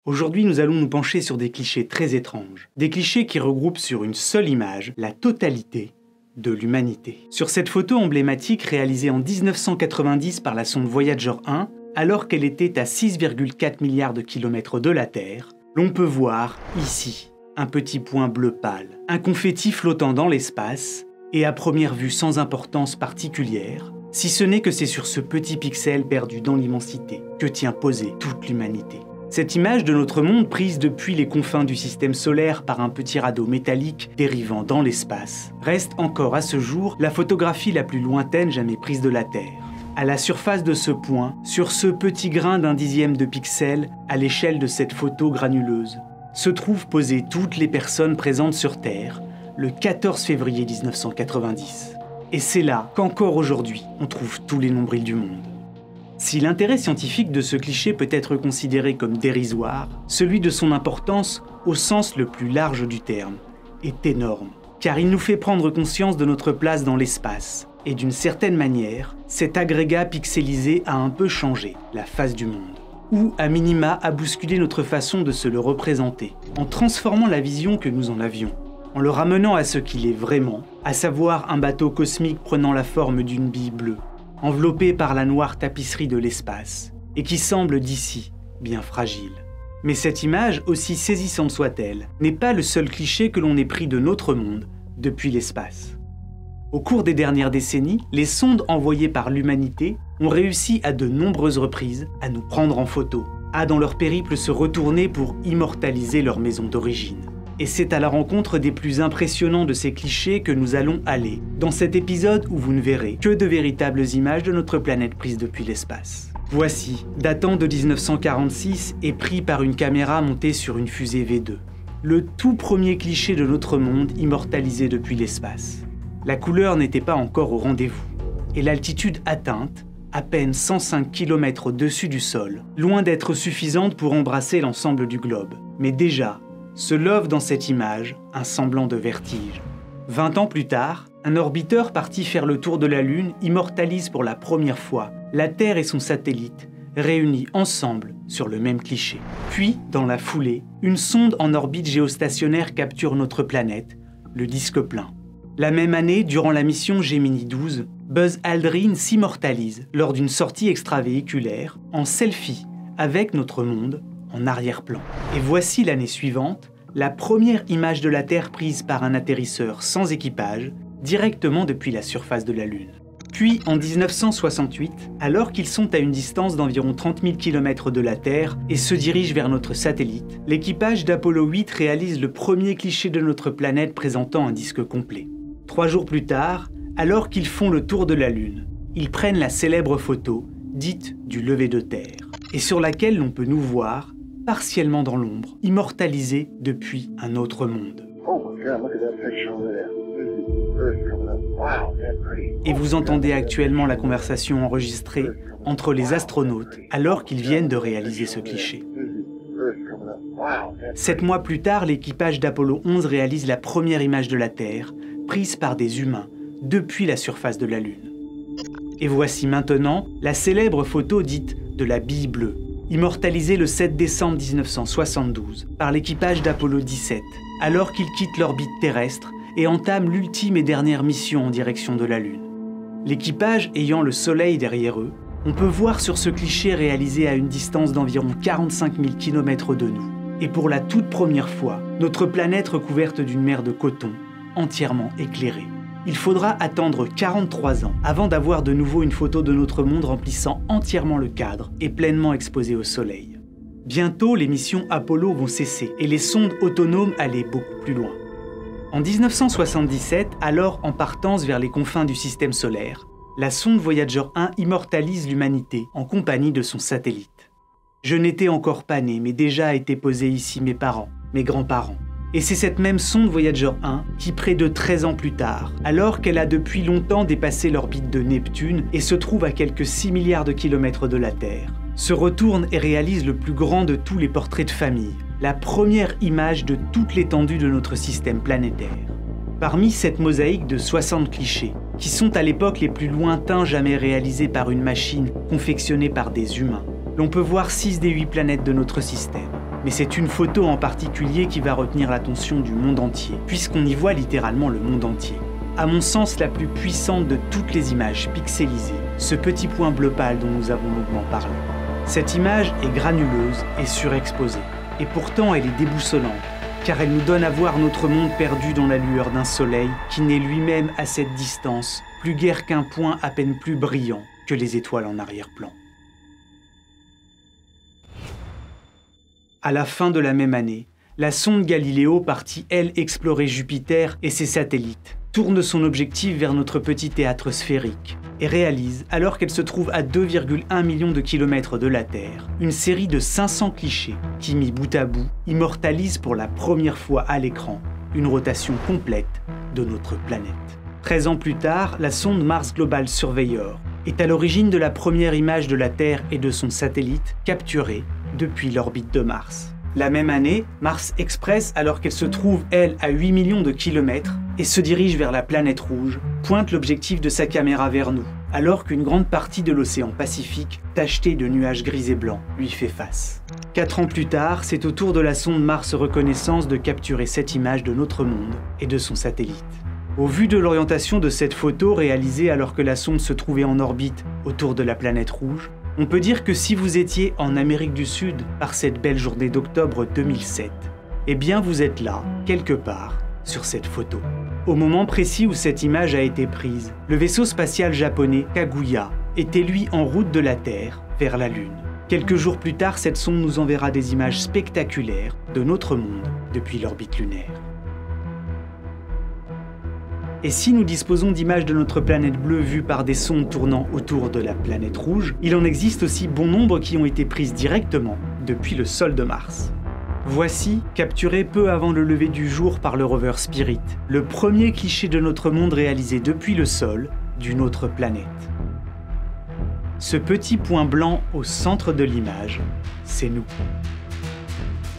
Aujourd'hui, nous allons nous pencher sur des clichés très étranges. Des clichés qui regroupent sur une seule image la totalité de l'humanité. Sur cette photo emblématique réalisée en 1990 par la sonde Voyager 1, alors qu'elle était à 6,4 milliards de kilomètres de la Terre, l'on peut voir ici un petit point bleu pâle, un confetti flottant dans l'espace et à première vue sans importance particulière, si ce n'est que c'est sur ce petit pixel perdu dans l'immensité que tient posée toute l'humanité. Cette image de notre monde prise depuis les confins du système solaire par un petit radeau métallique dérivant dans l'espace reste encore à ce jour la photographie la plus lointaine jamais prise de la Terre. À la surface de ce point, sur ce petit grain d'un dixième de pixel à l'échelle de cette photo granuleuse, se trouvent posées toutes les personnes présentes sur Terre le 14 février 1990. Et c'est là qu'encore aujourd'hui, on trouve tous les nombrils du monde. Si l'intérêt scientifique de ce cliché peut être considéré comme dérisoire, celui de son importance, au sens le plus large du terme, est énorme. Car il nous fait prendre conscience de notre place dans l'espace. Et d'une certaine manière, cet agrégat pixelisé a un peu changé la face du monde. Ou, à minima, a bousculé notre façon de se le représenter, en transformant la vision que nous en avions, en le ramenant à ce qu'il est vraiment, à savoir un bateau cosmique prenant la forme d'une bille bleue, enveloppé par la noire tapisserie de l'espace, et qui semble d'ici bien fragile. Mais cette image, aussi saisissante soit-elle, n'est pas le seul cliché que l'on ait pris de notre monde depuis l'espace. Au cours des dernières décennies, les sondes envoyées par l'humanité ont réussi à de nombreuses reprises à nous prendre en photo, à dans leur périple se retourner pour immortaliser leur maison d'origine. Et c'est à la rencontre des plus impressionnants de ces clichés que nous allons aller, dans cet épisode où vous ne verrez que de véritables images de notre planète prises depuis l'espace. Voici, datant de 1946 et pris par une caméra montée sur une fusée V2, le tout premier cliché de notre monde immortalisé depuis l'espace. La couleur n'était pas encore au rendez-vous, et l'altitude atteinte, à peine 105 km au-dessus du sol, loin d'être suffisante pour embrasser l'ensemble du globe. Mais déjà, se love dans cette image un semblant de vertige. 20 ans plus tard, un orbiteur parti faire le tour de la Lune immortalise pour la première fois la Terre et son satellite, réunis ensemble sur le même cliché. Puis, dans la foulée, une sonde en orbite géostationnaire capture notre planète, le disque plein. La même année, durant la mission Gemini 12, Buzz Aldrin s'immortalise lors d'une sortie extravéhiculaire en selfie avec notre monde en arrière-plan. Et voici l'année suivante, la première image de la Terre prise par un atterrisseur sans équipage, directement depuis la surface de la Lune. Puis, en 1968, alors qu'ils sont à une distance d'environ 30 000 km de la Terre et se dirigent vers notre satellite, l'équipage d'Apollo 8 réalise le premier cliché de notre planète présentant un disque complet. 3 jours plus tard, alors qu'ils font le tour de la Lune, ils prennent la célèbre photo, dite du lever de terre, et sur laquelle l'on peut nous voir, partiellement dans l'ombre, immortalisés depuis un autre monde. Et vous entendez actuellement la conversation enregistrée entre les astronautes alors qu'ils viennent de réaliser ce cliché. 7 mois plus tard, l'équipage d'Apollo 11 réalise la première image de la Terre, prise par des humains depuis la surface de la Lune. Et voici maintenant la célèbre photo dite de la bille bleue, immortalisée le 7 décembre 1972 par l'équipage d'Apollo 17, alors qu'ils quittent l'orbite terrestre et entament l'ultime et dernière mission en direction de la Lune. L'équipage ayant le Soleil derrière eux, on peut voir sur ce cliché réalisé à une distance d'environ 45 000 km de nous. Et pour la toute première fois, notre planète recouverte d'une mer de coton, entièrement éclairée. Il faudra attendre 43 ans avant d'avoir de nouveau une photo de notre monde remplissant entièrement le cadre et pleinement exposé au Soleil. Bientôt, les missions Apollo vont cesser et les sondes autonomes aller beaucoup plus loin. En 1977, alors en partance vers les confins du système solaire, la sonde Voyager 1 immortalise l'humanité en compagnie de son satellite. Je n'étais encore pas né, mais déjà étaient posés ici mes parents, mes grands-parents. Et c'est cette même sonde Voyager 1 qui, près de 13 ans plus tard, alors qu'elle a depuis longtemps dépassé l'orbite de Neptune et se trouve à quelques 6 milliards de kilomètres de la Terre, se retourne et réalise le plus grand de tous les portraits de famille, la première image de toute l'étendue de notre système planétaire. Parmi cette mosaïque de 60 clichés, qui sont à l'époque les plus lointains jamais réalisés par une machine confectionnée par des humains, l'on peut voir 6 des 8 planètes de notre système. Mais c'est une photo en particulier qui va retenir l'attention du monde entier, puisqu'on y voit littéralement le monde entier. À mon sens, la plus puissante de toutes les images pixelisées, ce petit point bleu pâle dont nous avons longuement parlé. Cette image est granuleuse et surexposée, et pourtant elle est déboussolante, car elle nous donne à voir notre monde perdu dans la lueur d'un soleil qui n'est lui-même à cette distance plus guère qu'un point à peine plus brillant que les étoiles en arrière-plan. À la fin de la même année, la sonde Galileo, partie elle explorer Jupiter et ses satellites, tourne son objectif vers notre petit théâtre sphérique et réalise, alors qu'elle se trouve à 2,1 millions de kilomètres de la Terre, une série de 500 clichés qui, mis bout à bout, immortalisent pour la première fois à l'écran une rotation complète de notre planète. 13 ans plus tard, la sonde Mars Global Surveyor est à l'origine de la première image de la Terre et de son satellite capturée depuis l'orbite de Mars. La même année, Mars Express, alors qu'elle se trouve, elle, à 8 millions de kilomètres et se dirige vers la planète rouge, pointe l'objectif de sa caméra vers nous, alors qu'une grande partie de l'océan Pacifique, tacheté de nuages gris et blancs, lui fait face. 4 ans plus tard, c'est au tour de la sonde Mars Reconnaissance de capturer cette image de notre monde et de son satellite. Au vu de l'orientation de cette photo réalisée alors que la sonde se trouvait en orbite autour de la planète rouge, on peut dire que si vous étiez en Amérique du Sud par cette belle journée d'octobre 2007, eh bien vous êtes là, quelque part, sur cette photo. Au moment précis où cette image a été prise, le vaisseau spatial japonais Kaguya était lui en route de la Terre vers la Lune. Quelques jours plus tard, cette sonde nous enverra des images spectaculaires de notre monde depuis l'orbite lunaire. Et si nous disposons d'images de notre planète bleue vues par des sondes tournant autour de la planète rouge, il en existe aussi bon nombre qui ont été prises directement depuis le sol de Mars. Voici, capturé peu avant le lever du jour par le rover Spirit, le premier cliché de notre monde réalisé depuis le sol d'une autre planète. Ce petit point blanc au centre de l'image, c'est nous.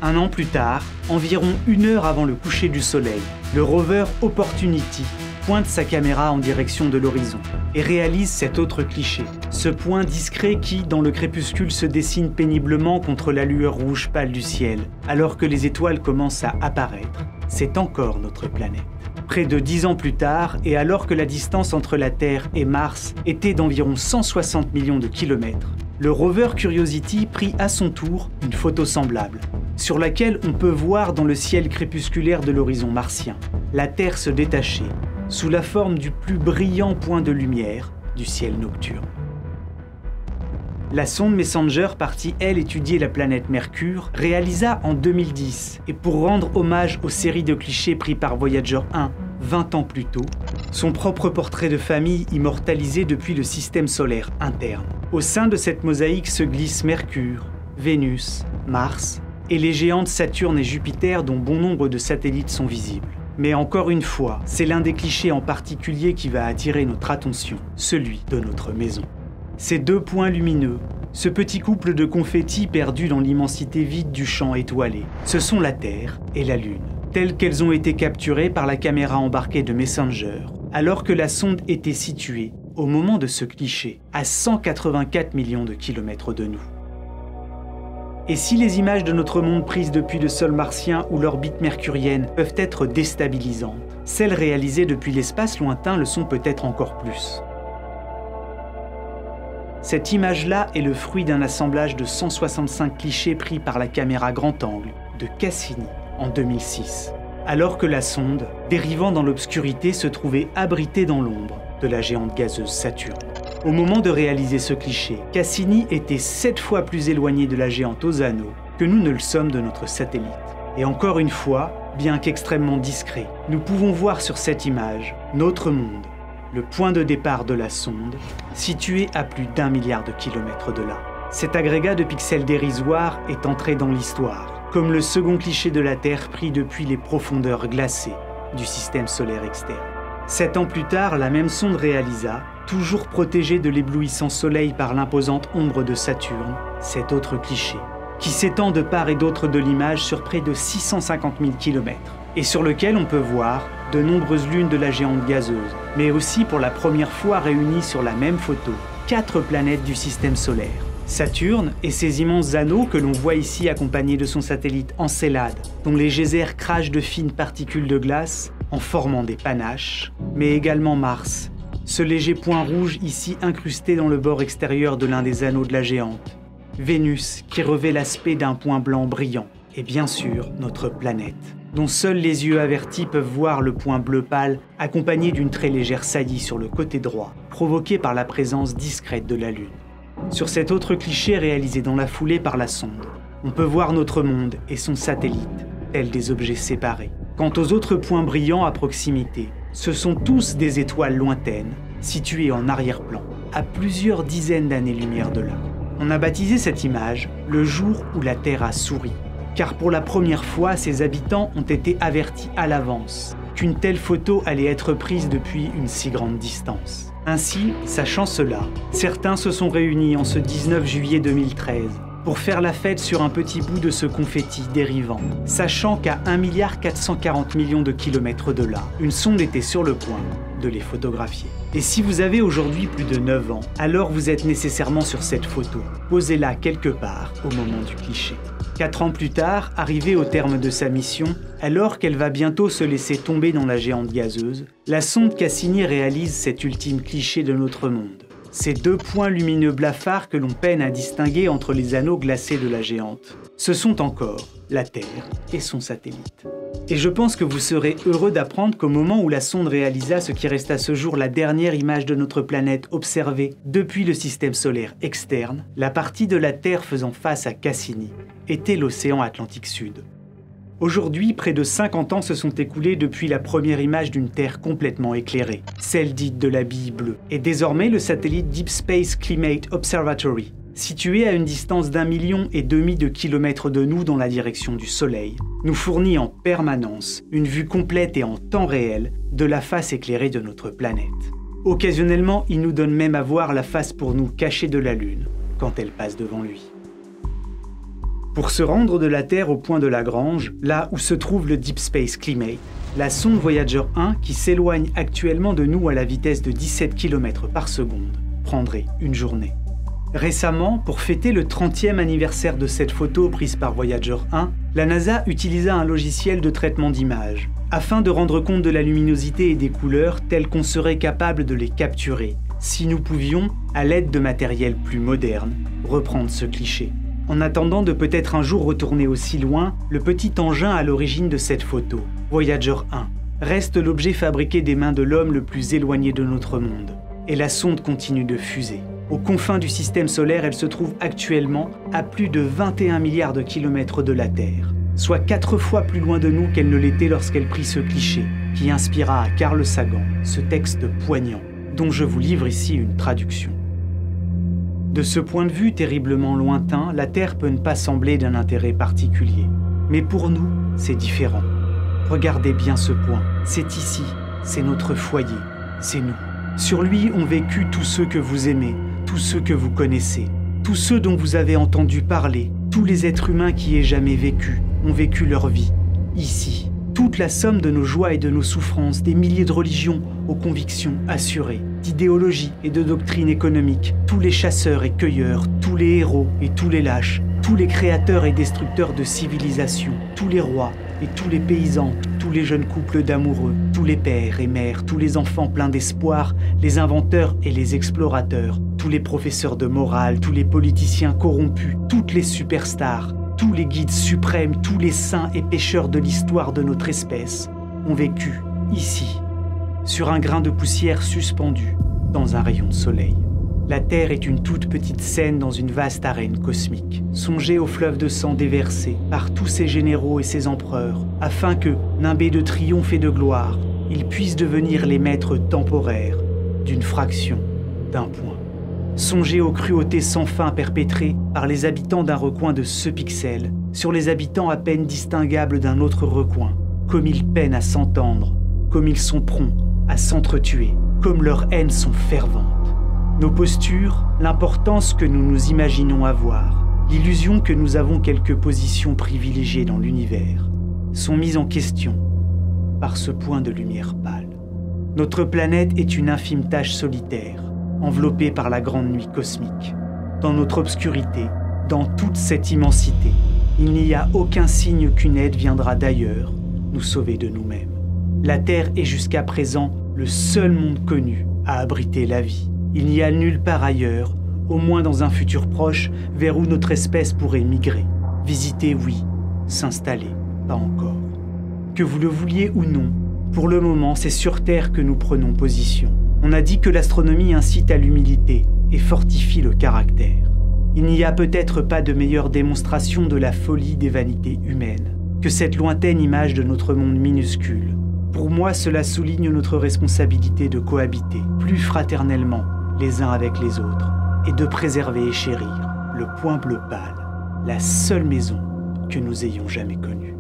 Un an plus tard, environ 1 heure avant le coucher du soleil, le rover Opportunity pointe sa caméra en direction de l'horizon et réalise cet autre cliché, ce point discret qui, dans le crépuscule, se dessine péniblement contre la lueur rouge pâle du ciel, alors que les étoiles commencent à apparaître. C'est encore notre planète. Près de 10 ans plus tard, et alors que la distance entre la Terre et Mars était d'environ 160 millions de kilomètres, le rover Curiosity prit à son tour une photo semblable, sur laquelle on peut voir dans le ciel crépusculaire de l'horizon martien, la Terre se détacher, sous la forme du plus brillant point de lumière du ciel nocturne. La sonde Messenger, partie elle étudier la planète Mercure, réalisa en 2010, et pour rendre hommage aux séries de clichés pris par Voyager 1 20 ans plus tôt, son propre portrait de famille immortalisé depuis le système solaire interne. Au sein de cette mosaïque se glissent Mercure, Vénus, Mars et les géantes Saturne et Jupiter dont bon nombre de satellites sont visibles. Mais encore une fois, c'est l'un des clichés en particulier qui va attirer notre attention, celui de notre maison. Ces 2 points lumineux, ce petit couple de confettis perdus dans l'immensité vide du champ étoilé, ce sont la Terre et la Lune, telles qu'elles ont été capturées par la caméra embarquée de Messenger, alors que la sonde était située, au moment de ce cliché, à 184 millions de kilomètres de nous. Et si les images de notre monde prises depuis le sol martien ou l'orbite mercurienne peuvent être déstabilisantes, celles réalisées depuis l'espace lointain le sont peut-être encore plus. Cette image-là est le fruit d'un assemblage de 165 clichés pris par la caméra grand angle de Cassini en 2006, alors que la sonde, dérivant dans l'obscurité, se trouvait abritée dans l'ombre de la géante gazeuse Saturne. Au moment de réaliser ce cliché, Cassini était 7 fois plus éloigné de la géante aux anneaux que nous ne le sommes de notre satellite. Et encore une fois, bien qu'extrêmement discret, nous pouvons voir sur cette image notre monde, le point de départ de la sonde, situé à plus d'1 milliard de kilomètres de là. Cet agrégat de pixels dérisoires est entré dans l'histoire, comme le second cliché de la Terre pris depuis les profondeurs glacées du système solaire externe. 7 ans plus tard, la même sonde réalisa, toujours protégée de l'éblouissant soleil par l'imposante ombre de Saturne, cet autre cliché, qui s'étend de part et d'autre de l'image sur près de 650 000 km, et sur lequel on peut voir de nombreuses lunes de la géante gazeuse, mais aussi pour la première fois réunies sur la même photo, 4 planètes du système solaire, Saturne et ses immenses anneaux que l'on voit ici accompagnés de son satellite Encelade, dont les geysers crachent de fines particules de glace en formant des panaches, mais également Mars, ce léger point rouge ici incrusté dans le bord extérieur de l'un des anneaux de la géante, Vénus qui revêt l'aspect d'un point blanc brillant, et bien sûr notre planète, dont seuls les yeux avertis peuvent voir le point bleu pâle accompagné d'une très légère saillie sur le côté droit, provoquée par la présence discrète de la Lune. Sur cet autre cliché réalisé dans la foulée par la sonde, on peut voir notre monde et son satellite, tels des objets séparés. Quant aux autres points brillants à proximité, ce sont tous des étoiles lointaines, situées en arrière-plan, à plusieurs dizaines d'années-lumière de là. On a baptisé cette image « le jour où la Terre a souri », car pour la première fois, ses habitants ont été avertis à l'avance qu'une telle photo allait être prise depuis une si grande distance. Ainsi, sachant cela, certains se sont réunis en ce 19 juillet 2013 pour faire la fête sur un petit bout de ce confetti dérivant, sachant qu'à 1,440 milliard de kilomètres de là, une sonde était sur le point de les photographier. Et si vous avez aujourd'hui plus de 9 ans, alors vous êtes nécessairement sur cette photo. Posez-la quelque part au moment du cliché. 4 ans plus tard, arrivée au terme de sa mission, alors qu'elle va bientôt se laisser tomber dans la géante gazeuse, la sonde Cassini réalise cet ultime cliché de notre monde. Ces deux points lumineux blafards que l'on peine à distinguer entre les anneaux glacés de la géante, ce sont encore la Terre et son satellite. Et je pense que vous serez heureux d'apprendre qu'au moment où la sonde réalisa ce qui reste à ce jour la dernière image de notre planète observée depuis le système solaire externe, la partie de la Terre faisant face à Cassini était l'océan Atlantique Sud. Aujourd'hui, près de 50 ans se sont écoulés depuis la première image d'une Terre complètement éclairée, celle dite de la bille bleue, et désormais le satellite Deep Space Climate Observatory, situé à une distance d'1,5 million de kilomètres de nous dans la direction du Soleil, nous fournit en permanence une vue complète et en temps réel de la face éclairée de notre planète. Occasionnellement, il nous donne même à voir la face pour nous cachée de la Lune quand elle passe devant lui. Pour se rendre de la Terre au point de Lagrange, là où se trouve le Deep Space Climate, la sonde Voyager 1, qui s'éloigne actuellement de nous à la vitesse de 17 km par seconde, prendrait une journée. Récemment, pour fêter le 30e anniversaire de cette photo prise par Voyager 1, la NASA utilisa un logiciel de traitement d'images, afin de rendre compte de la luminosité et des couleurs telles qu'on serait capable de les capturer, si nous pouvions, à l'aide de matériel plus moderne, reprendre ce cliché. En attendant de peut-être un jour retourner aussi loin, le petit engin à l'origine de cette photo, Voyager 1, reste l'objet fabriqué des mains de l'homme le plus éloigné de notre monde. Et la sonde continue de fuser. Aux confins du système solaire, elle se trouve actuellement à plus de 21 milliards de kilomètres de la Terre, soit 4 fois plus loin de nous qu'elle ne l'était lorsqu'elle prit ce cliché, qui inspira à Carl Sagan ce texte poignant, dont je vous livre ici une traduction. De ce point de vue terriblement lointain, la Terre peut ne pas sembler d'un intérêt particulier. Mais pour nous, c'est différent. Regardez bien ce point. C'est ici, c'est notre foyer, c'est nous. Sur lui ont vécu tous ceux que vous aimez, tous ceux que vous connaissez, tous ceux dont vous avez entendu parler, tous les êtres humains qui aient jamais vécu, ont vécu leur vie, ici. Toute la somme de nos joies et de nos souffrances, des milliers de religions aux convictions assurées, d'idéologies et de doctrines économiques, tous les chasseurs et cueilleurs, tous les héros et tous les lâches, tous les créateurs et destructeurs de civilisations, tous les rois et tous les paysans, tous les jeunes couples d'amoureux, tous les pères et mères, tous les enfants pleins d'espoir, les inventeurs et les explorateurs, tous les professeurs de morale, tous les politiciens corrompus, toutes les superstars, tous les guides suprêmes, tous les saints et pécheurs de l'histoire de notre espèce ont vécu ici, sur un grain de poussière suspendu dans un rayon de soleil. La Terre est une toute petite scène dans une vaste arène cosmique. Songez au fleuve de sang déversé par tous ces généraux et ces empereurs, afin que, nimbés de triomphe et de gloire, ils puissent devenir les maîtres temporaires d'une fraction d'un point. Songez aux cruautés sans fin perpétrées par les habitants d'un recoin de ce pixel sur les habitants à peine distinguables d'un autre recoin, comme ils peinent à s'entendre, comme ils sont prompts à s'entretuer, comme leurs haines sont ferventes. Nos postures, l'importance que nous nous imaginons avoir, l'illusion que nous avons quelques positions privilégiées dans l'univers, sont mises en question par ce point de lumière pâle. Notre planète est une infime tache solitaire, enveloppée par la grande nuit cosmique. dans notre obscurité, dans toute cette immensité. Il n'y a aucun signe qu'une aide viendra d'ailleurs nous sauver de nous-mêmes. La Terre est jusqu'à présent le seul monde connu à abriter la vie. Il n'y a nulle part ailleurs, au moins dans un futur proche, vers où notre espèce pourrait migrer. Visiter, oui, s'installer, pas encore. Que vous le vouliez ou non, pour le moment, c'est sur Terre que nous prenons position. On a dit que l'astronomie incite à l'humilité et fortifie le caractère. Il n'y a peut-être pas de meilleure démonstration de la folie des vanités humaines que cette lointaine image de notre monde minuscule. Pour moi, cela souligne notre responsabilité de cohabiter plus fraternellement les uns avec les autres et de préserver et chérir le point bleu pâle, la seule maison que nous ayons jamais connue.